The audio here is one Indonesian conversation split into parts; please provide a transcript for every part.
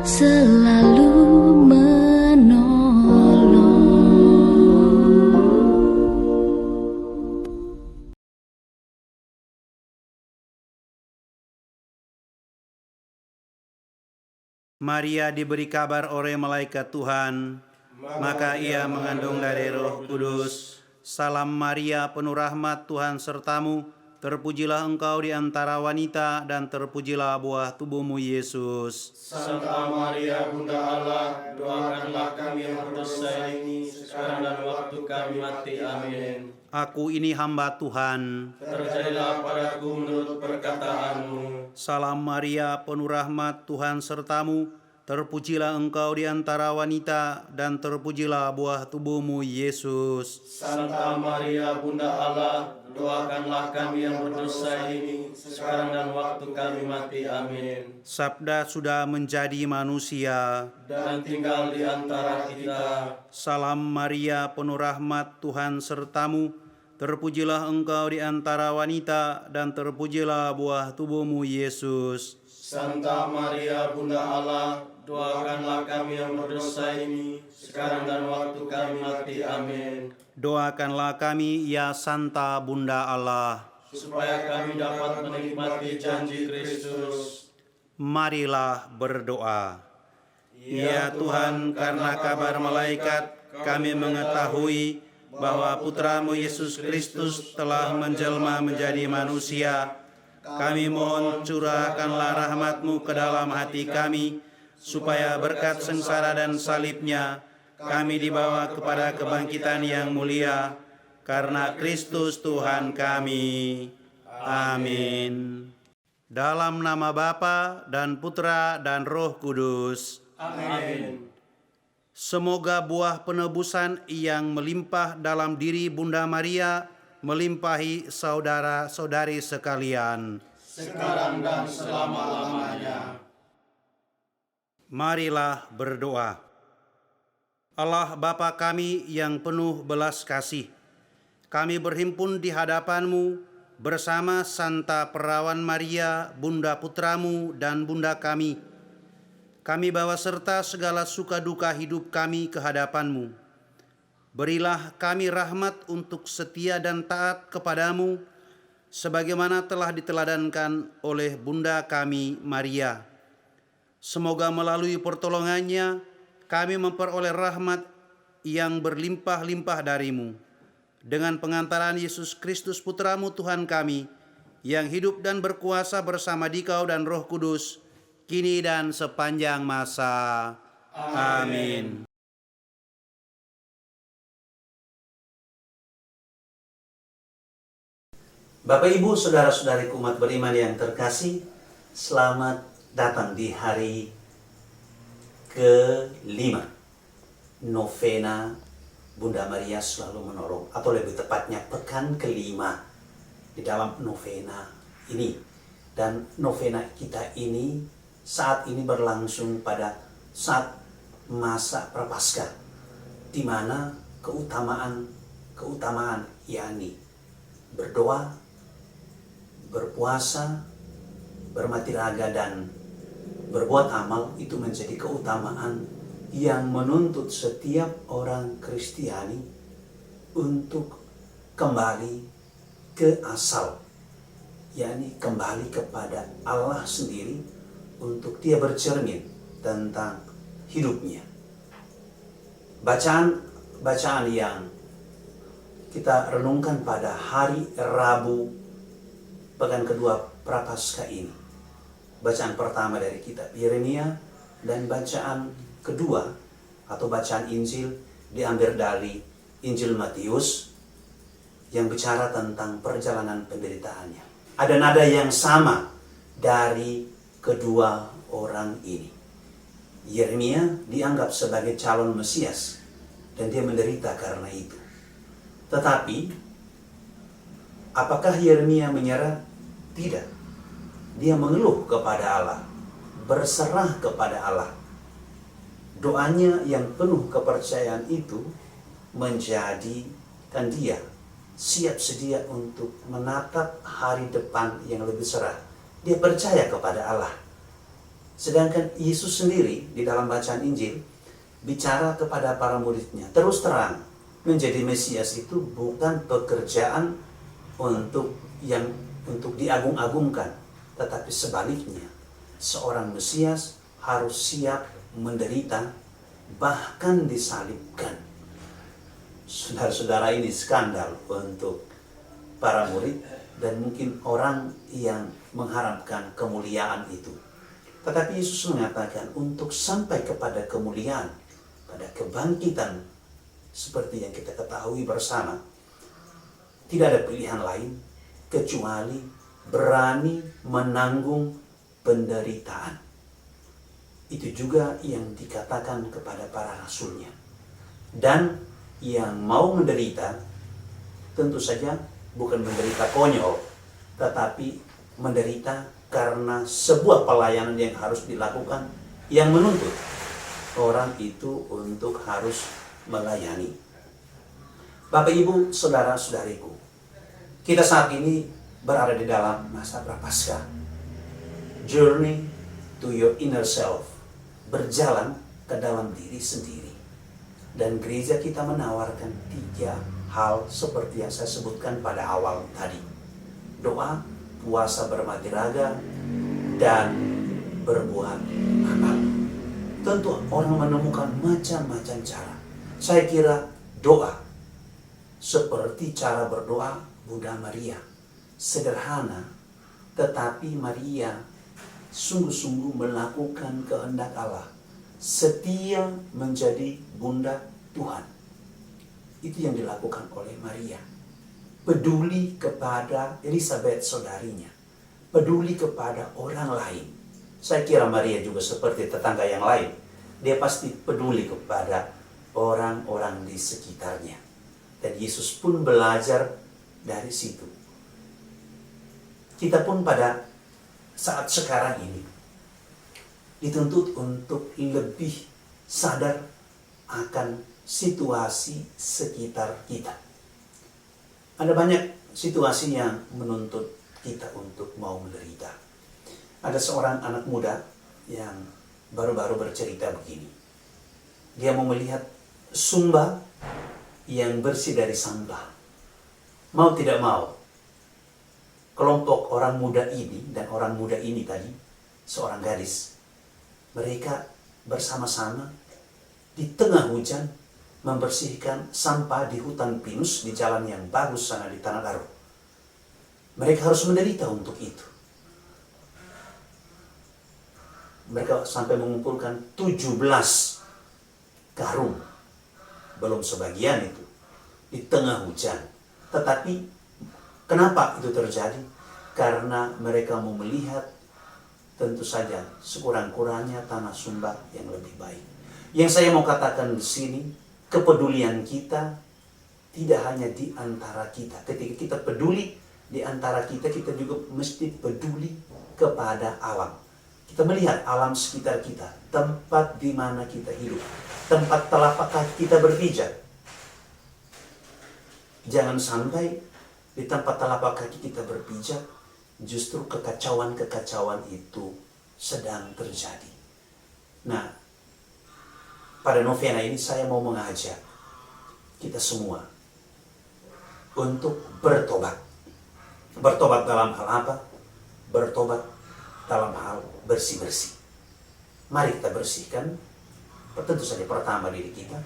selalu menolong. Maria diberi kabar oleh malaikat Tuhan, maka ia mengandung dari Roh Kudus. Salam Maria, penuh rahmat, Tuhan sertamu. Terpujilah engkau di antara wanita, dan terpujilah buah tubuhmu, Yesus. Santa Maria, Bunda Allah, doakanlah kami yang berdosa ini, sekarang dan waktu kami mati. Amin. Aku ini hamba Tuhan. Terjadilah padaku menurut perkataanmu. Salam Maria, penuh rahmat, Tuhan sertamu. Terpujilah engkau di antara wanita, dan terpujilah buah tubuhmu, Yesus. Santa Maria, Bunda Allah, doakanlah kami yang berdosa ini, sekarang dan waktu kami mati. Amin. Sabda sudah menjadi manusia Dan tinggal di antara kita. Salam Maria, penuh rahmat, Tuhan sertamu. Terpujilah engkau di antara wanita, dan terpujilah buah tubuhmu, Yesus. Santa Maria, Bunda Allah, doakanlah kami yang berdosa ini, sekarang dan waktu kami mati. Amin. Doakanlah kami, ya Santa Bunda Allah, supaya kami dapat menikmati janji Kristus. Marilah berdoa. Ya Tuhan, karena kabar malaikat kami mengetahui bahwa Putramu Yesus Kristus telah menjelma menjadi manusia. Kami mohon curahkanlah rahmat-Mu ke dalam hati kami, supaya berkat sengsara dan salibnya kami dibawa kepada kebangkitan yang mulia, karena Kristus Tuhan kami. Amin. Dalam nama Bapa dan Putra dan Roh Kudus. Amin. Semoga buah penebusan yang melimpah dalam diri Bunda Maria melimpahi saudara-saudari sekalian, sekarang dan selama-lamanya. Marilah berdoa. Allah Bapa kami yang penuh belas kasih, kami berhimpun di hadapan-Mu bersama Santa Perawan Maria, Bunda Putramu dan Bunda kami. Kami bawa serta segala suka duka hidup kami ke hadapan-Mu. Berilah kami rahmat untuk setia dan taat kepadamu, sebagaimana telah diteladankan oleh Bunda kami Maria. Semoga melalui pertolongannya kami memperoleh rahmat yang berlimpah-limpah dari-Mu. Dengan pengantaran Yesus Kristus Putramu Tuhan kami, yang hidup dan berkuasa bersama Dikau dan Roh Kudus, kini dan sepanjang masa. Amin. Bapak Ibu, saudara-saudari umat beriman yang terkasih, selamat datang di hari ke-5 novena Bunda Maria Selalu Menolong, atau lebih tepatnya pekan ke-5 di dalam novena ini. Dan novena kita ini saat ini berlangsung pada saat masa Prapaskah, di mana keutamaan yakni berdoa, berpuasa, bermati raga, dan berbuat amal itu menjadi keutamaan yang menuntut setiap orang Kristiani untuk kembali ke asal, yakni kembali kepada Allah sendiri, untuk dia bercermin tentang hidupnya. Bacaan yang kita renungkan pada hari Rabu pekan kedua Prapaskah ini, bacaan pertama dari kitab Yeremia, dan bacaan kedua atau bacaan Injil diambil dari Injil Matius yang bicara tentang perjalanan penderitaannya. Ada nada yang sama dari kedua orang ini. Yeremia dianggap sebagai calon Mesias dan dia menderita karena itu. Tetapi apakah Yeremia menyerah? Tidak. Dia mengeluh kepada Allah, berserah kepada Allah. Doanya yang penuh kepercayaan itu menjadikan dia siap sedia untuk menatap hari depan yang lebih cerah. Dia percaya kepada Allah. Sedangkan Yesus sendiri di dalam bacaan Injil bicara kepada para muridnya, terus terang, menjadi Mesias itu bukan pekerjaan untuk diagung-agungkan, tetapi sebaliknya, seorang Mesias harus siap menderita, bahkan disalibkan. Saudara-saudara, ini skandal untuk para murid dan mungkin orang yang mengharapkan kemuliaan itu. Tetapi Yesus mengatakan untuk sampai kepada kemuliaan, pada kebangkitan seperti yang kita ketahui bersama, tidak ada pilihan lain kecuali berani menanggung penderitaan. Itu juga yang dikatakan kepada para rasulnya. Dan yang mau menderita tentu saja bukan menderita konyol, tetapi menderita karena sebuah pelayanan yang harus dilakukan yang menuntut orang itu untuk harus melayani. Bapak, Ibu, saudara-saudariku, kita saat ini berada di dalam masa Prapaskah. Journey to your inner self, berjalan ke dalam diri sendiri. Dan gereja kita menawarkan 3 hal seperti yang saya sebutkan pada awal tadi. Doa, puasa bermati raga, dan berbuat amal. Tentu orang menemukan macam-macam cara. Saya kira doa seperti cara berdoa Bunda Maria. Sederhana, tetapi Maria sungguh-sungguh melakukan kehendak Allah. Setia menjadi Bunda Tuhan. Itu yang dilakukan oleh Maria. Peduli kepada Elizabeth saudarinya. Peduli kepada orang lain. Saya kira Maria juga seperti tetangga yang lain. Dia pasti peduli kepada orang-orang di sekitarnya. Dan Yesus pun belajar dari situ. Kita pun pada saat sekarang ini dituntut untuk lebih sadar akan situasi sekitar kita. Ada banyak situasi yang menuntut kita untuk mau menderita. Ada seorang anak muda yang baru-baru bercerita begini. Dia mau melihat Sumba yang bersih dari sampah. Mau tidak mau, kelompok orang muda ini dan orang muda ini tadi, seorang gadis, mereka bersama-sama di tengah hujan membersihkan sampah di hutan pinus di jalan yang bagus sana di Tanah Daru. Mereka harus menderita untuk itu. Mereka sampai mengumpulkan 17 karung. Belum sebagian itu. Di tengah hujan. Tetapi kenapa itu terjadi? Karena mereka mau melihat tentu saja sekurang-kurangnya tanah Sumba yang lebih baik. Yang saya mau katakan di sini, kepedulian kita tidak hanya di antara kita. Ketika kita peduli di antara kita, kita juga mesti peduli kepada alam. Kita melihat alam sekitar kita, tempat di mana kita hidup, tempat telapak kaki kita berpijak. Jangan sampai di tempat telapak kaki kita berpijak, justru kekacauan-kekacauan itu sedang terjadi. Nah, pada novena ini saya mau mengajak kita semua untuk bertobat. Bertobat dalam hal apa? Bertobat dalam hal bersih-bersih. Mari kita bersihkan, tentu saja pertama diri kita.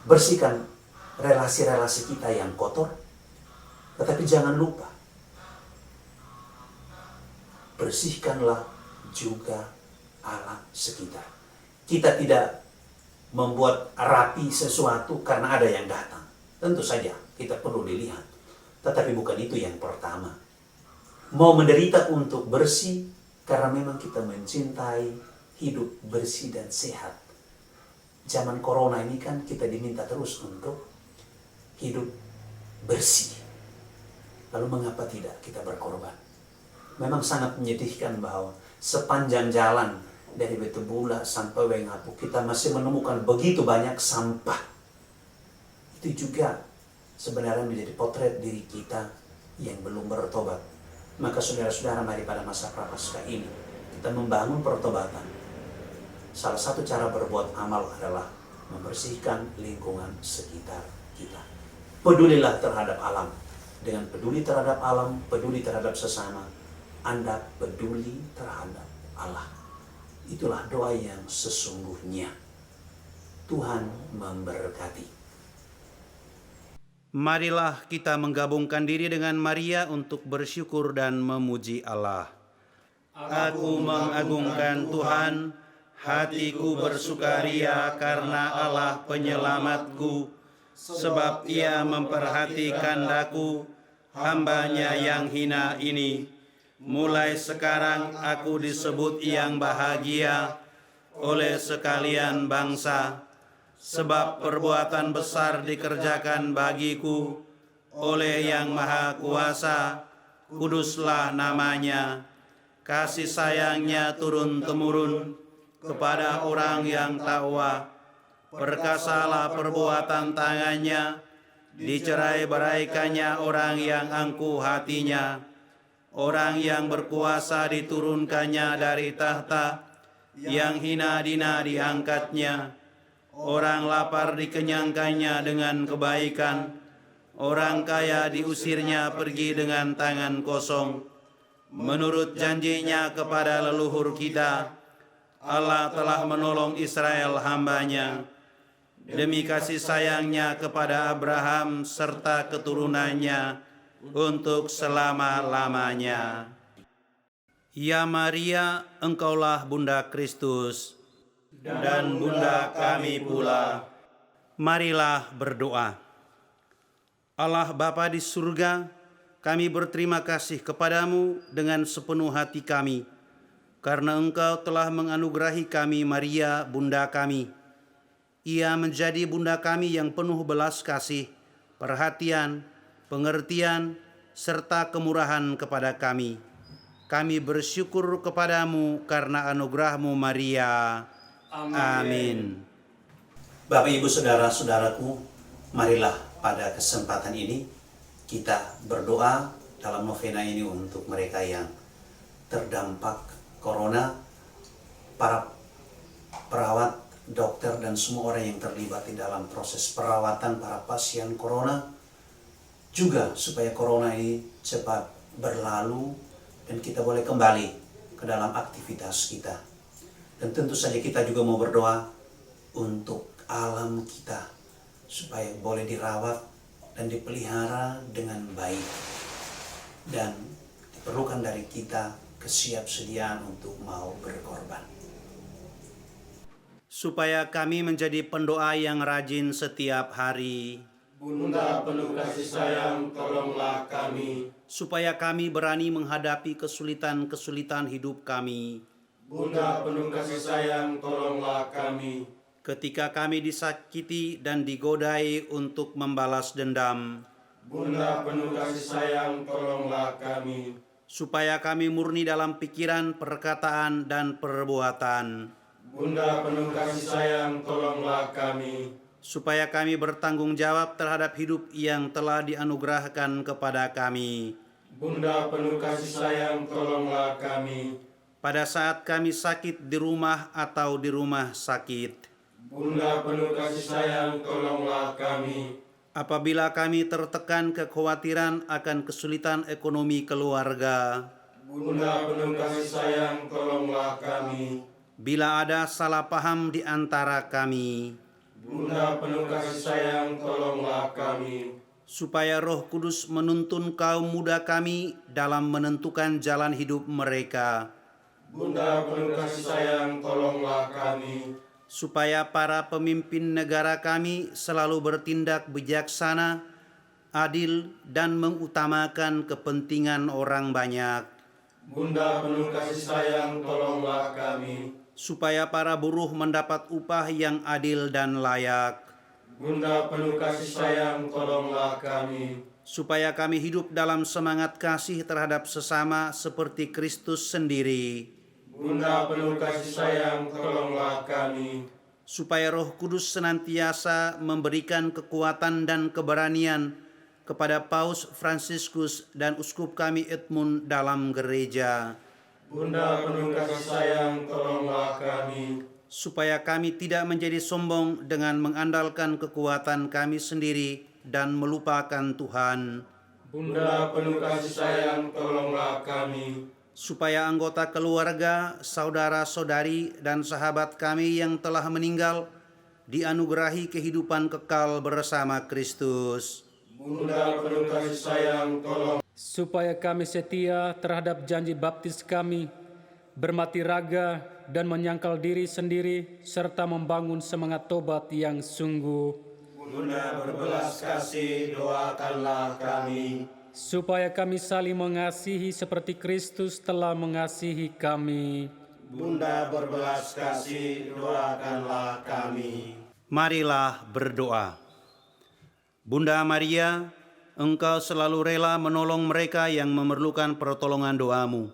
Bersihkan relasi-relasi kita yang kotor. Tetapi jangan lupa, bersihkanlah juga alam sekitar. Kita tidak membuat rapi sesuatu karena ada yang datang. Tentu saja kita perlu dilihat. Tetapi bukan itu yang pertama. Mau menderita untuk bersih karena memang kita mencintai hidup bersih dan sehat. Zaman corona ini kan kita diminta terus untuk hidup bersih. Lalu mengapa tidak kita berkorban? Memang sangat menyedihkan bahwa sepanjang jalan dari Betebula sampai Wengapu kita masih menemukan begitu banyak sampah. Itu juga sebenarnya menjadi potret diri kita yang belum bertobat. Maka saudara-saudara, mari pada masa Prapaskah ini kita membangun pertobatan. Salah satu cara berbuat amal adalah membersihkan lingkungan sekitar kita. Pedulilah terhadap alam. Dengan peduli terhadap alam, peduli terhadap sesama, Anda peduli terhadap Allah. Itulah doa yang sesungguhnya. Tuhan memberkati. Marilah kita menggabungkan diri dengan Maria untuk bersyukur dan memuji Allah. Aku mengagungkan Tuhan, hatiku bersukaria karena Allah penyelamatku, sebab Ia memperhatikan daku, hamba-Nya yang hina ini. Mulai sekarang aku disebut yang bahagia oleh sekalian bangsa, sebab perbuatan besar dikerjakan bagiku oleh Yang Maha Kuasa. Kuduslah namanya. Kasih sayangnya turun-temurun kepada orang yang takwa. Perkasalah perbuatan tangannya, dicerai-beraikannya orang yang angkuh hatinya. Orang yang berkuasa diturunkannya dari tahta, yang hina dina diangkatnya. Orang lapar dikenyangkannya dengan kebaikan, orang kaya diusirnya pergi dengan tangan kosong. Menurut janjinya kepada leluhur kita, Allah telah menolong Israel hamba-Nya. Demi kasih sayangnya kepada Abraham serta keturunannya untuk selama-lamanya. Ya Maria, Engkaulah Bunda Kristus, dan Bunda kami pula. Marilah berdoa. Allah Bapa di surga, kami berterima kasih kepadamu dengan sepenuh hati kami, karena Engkau telah menganugerahi kami Maria, Bunda kami. Ia menjadi Bunda kami yang penuh belas kasih, perhatian, pengertian, serta kemurahan kepada kami. Kami bersyukur kepadamu karena anugerah-Mu Maria. Amin. Bapak, Ibu, Saudara-saudaraku, marilah pada kesempatan ini kita berdoa dalam novena ini untuk mereka yang terdampak corona, para perawat, dokter, dan semua orang yang terlibat di dalam proses perawatan para pasien corona, juga supaya corona ini cepat berlalu dan kita boleh kembali ke dalam aktivitas kita. Dan tentu saja kita juga mau berdoa untuk alam kita supaya boleh dirawat dan dipelihara dengan baik, dan diperlukan dari kita kesiapsediaan untuk mau berkorban. Supaya kami menjadi pendoa yang rajin setiap hari. Bunda penuh kasih sayang, tolonglah kami. Supaya kami berani menghadapi kesulitan-kesulitan hidup kami. Bunda penuh kasih sayang, tolonglah kami. Ketika kami disakiti dan digodai untuk membalas dendam. Bunda penuh kasih sayang, tolonglah kami. Supaya kami murni dalam pikiran, perkataan, dan perbuatan. Bunda penuh kasih sayang, tolonglah kami. Supaya kami bertanggung jawab terhadap hidup yang telah dianugerahkan kepada kami. Bunda penuh kasih sayang, tolonglah kami. Pada saat kami sakit di rumah atau di rumah sakit. Bunda penuh kasih sayang, tolonglah kami. Apabila kami tertekan kekhawatiran akan kesulitan ekonomi keluarga. Bunda penuh kasih sayang, tolonglah kami. Bila ada salah paham di antara kami. Bunda penuh kasih sayang, tolonglah kami. Supaya Roh Kudus menuntun kaum muda kami dalam menentukan jalan hidup mereka. Bunda penuh kasih sayang, tolonglah kami. Supaya para pemimpin negara kami selalu bertindak bijaksana, adil, dan mengutamakan kepentingan orang banyak. Bunda penuh kasih sayang, tolonglah kami. Supaya para buruh mendapat upah yang adil dan layak. Bunda penuh kasih sayang, tolonglah kami. Supaya kami hidup dalam semangat kasih terhadap sesama seperti Kristus sendiri. Bunda penuh kasih sayang, tolonglah kami. Supaya Roh Kudus senantiasa memberikan kekuatan dan keberanian kepada Paus Fransiskus dan Uskup kami Edmund dalam gereja. Bunda penuh kasih sayang, tolonglah kami. supaya kami tidak menjadi sombong dengan mengandalkan kekuatan kami sendiri dan melupakan Tuhan, Bunda penuh kasih sayang, tolonglah kami. supaya anggota keluarga, saudara-saudari, dan sahabat kami yang telah meninggal dianugerahi kehidupan kekal bersama Kristus. Bunda penuh kasih sayang, tolong. supaya kami setia terhadap janji baptis kami, bermati raga dan menyangkal diri sendiri, serta membangun semangat tobat yang sungguh. Bunda berbelas kasih, doakanlah kami. Supaya kami saling mengasihi seperti Kristus telah mengasihi kami. Bunda berbelas kasih, doakanlah kami. Marilah berdoa. Bunda Maria, Engkau selalu rela menolong mereka yang memerlukan pertolongan doamu.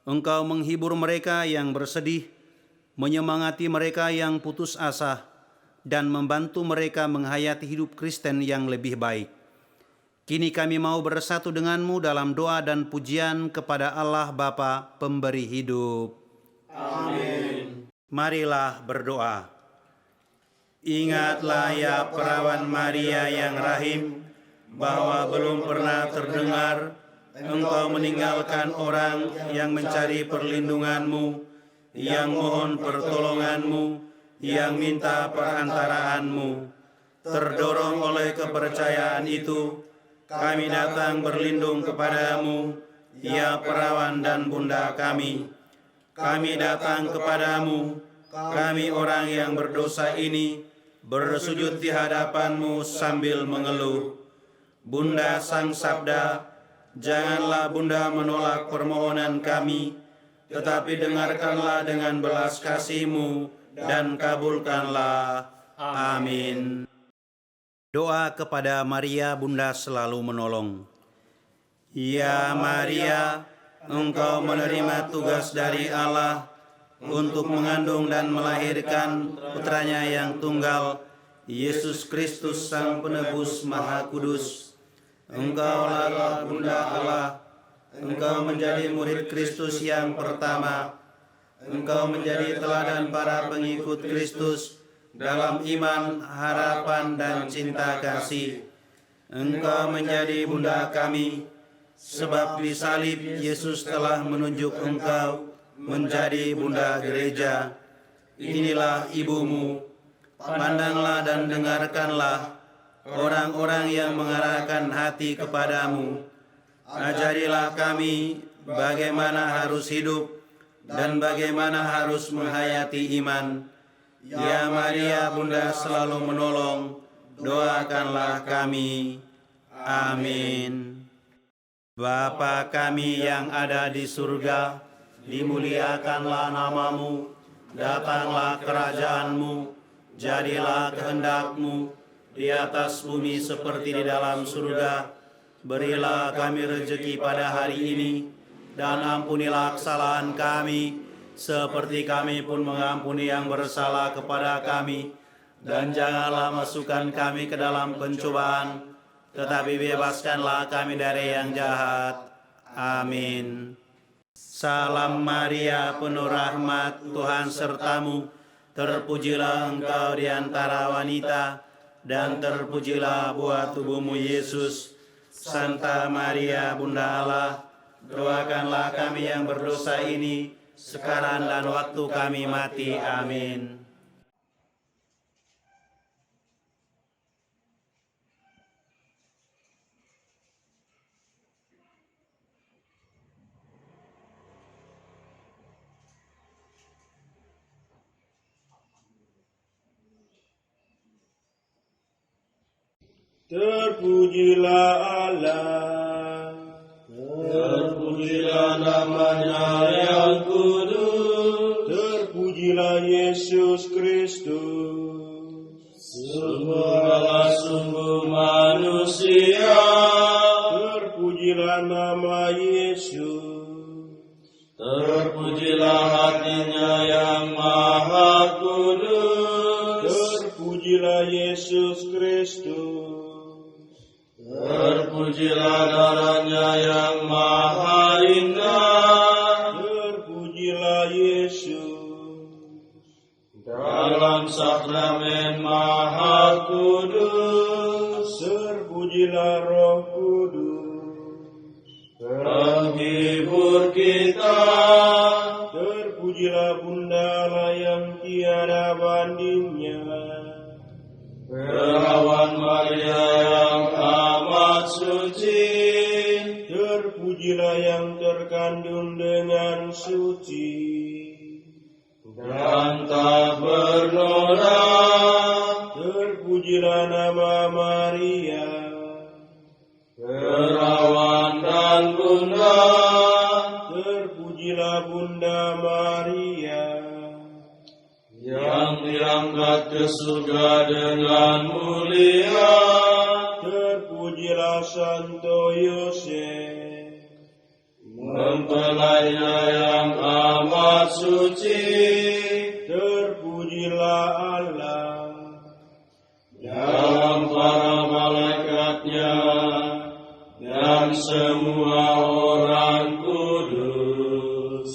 Engkau menghibur mereka yang bersedih, menyemangati mereka yang putus asa, dan membantu mereka menghayati hidup Kristen yang lebih baik. Kini kami mau bersatu denganmu dalam doa dan pujian kepada Allah Bapa pemberi hidup. Amin. Marilah berdoa. Ingatlah ya perawan Maria yang rahim, bahwa belum pernah terdengar Engkau meninggalkan orang yang mencari perlindunganmu, yang mohon pertolonganmu, yang minta perantaraanmu. Terdorong oleh kepercayaan itu, kami datang berlindung kepadamu, ya perawan dan bunda kami. Kami datang kepadamu, kami orang yang berdosa ini, bersujud di hadapanmu sambil mengeluh. Bunda Sang Sabda, janganlah Bunda menolak permohonan kami, tetapi dengarkanlah dengan belas kasih-Mu dan kabulkanlah. Amin. Doa kepada Maria Bunda selalu menolong. Ya Maria, Engkau menerima tugas dari Allah untuk mengandung dan melahirkan putranya yang tunggal, Yesus Kristus Sang Penebus Maha Kudus. Engkaulah Bunda Allah, Engkau menjadi murid Kristus yang pertama. Engkau menjadi teladan para pengikut Kristus dalam iman, harapan, dan cinta kasih. Engkau menjadi Bunda kami, sebab di salib Yesus telah menunjuk Engkau menjadi Bunda Gereja. Inilah ibumu, pandanglah dan dengarkanlah orang-orang yang mengarahkan hati kepadamu. Ajarilah kami bagaimana harus hidup dan bagaimana harus menghayati iman. Ya Maria Bunda selalu menolong, doakanlah kami. Amin. Bapa kami yang ada di surga, dimuliakanlah namamu, datanglah kerajaanmu, jadilah kehendak-Mu di atas bumi seperti di dalam surga. Berilah kami rezeki pada hari ini, dan ampunilah kesalahan kami, seperti kami pun mengampuni yang bersalah kepada kami. Dan janganlah masukkan kami ke dalam pencobaan, tetapi bebaskanlah kami dari yang jahat. Amin. Salam Maria, penuh rahmat, Tuhan sertamu. Terpujilah engkau di antara wanita, dan terpujilah buah tubuhmu Yesus. Santa Maria, Bunda Allah, doakanlah kami yang berdosa ini, sekarang dan waktu kami mati. Amin. Terpujilah Allah, terpujilah namanya yang kudus, terpujilah Yesus Kristus. Sungguh Allah, sungguh manusia, terpujilah nama Yesus. Terpujilah hatinya yang maha kudus, terpujilah Yesus Kristus. Terpujilah darahnya yang maha indah, dalam sakramen Maha Kudus. Terpujilah Roh Kudus, Penghibur kita. terpujilah Bunda Allah yang tiada bandingnya. Perawan Maria yang amat suci. Terpujilah yang terkandung dengan suci. Dan tak bernoda. Terpujilah nama Maria, Perawan dan Bunda. terpujilah Bunda Maria, Yang diangkat ke surga dengan mulia. terpujilah Santo Yosef, Mempelainya yang amat suci. terpujilah Allah, Dalam para malaikatnya dan semua orang kudus.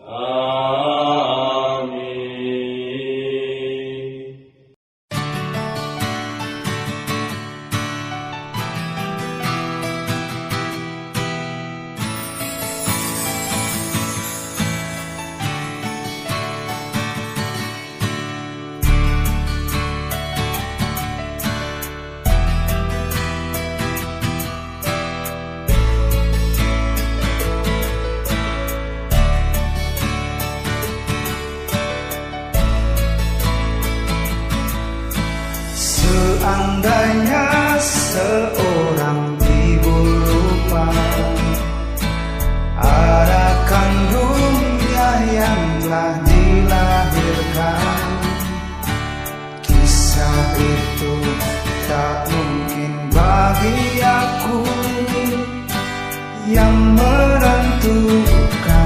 Amin. Seandainya seorang ibu lupa ada kandungnya yang telah dilahirkan, kisah itu tak mungkin bagi aku yang menentukan.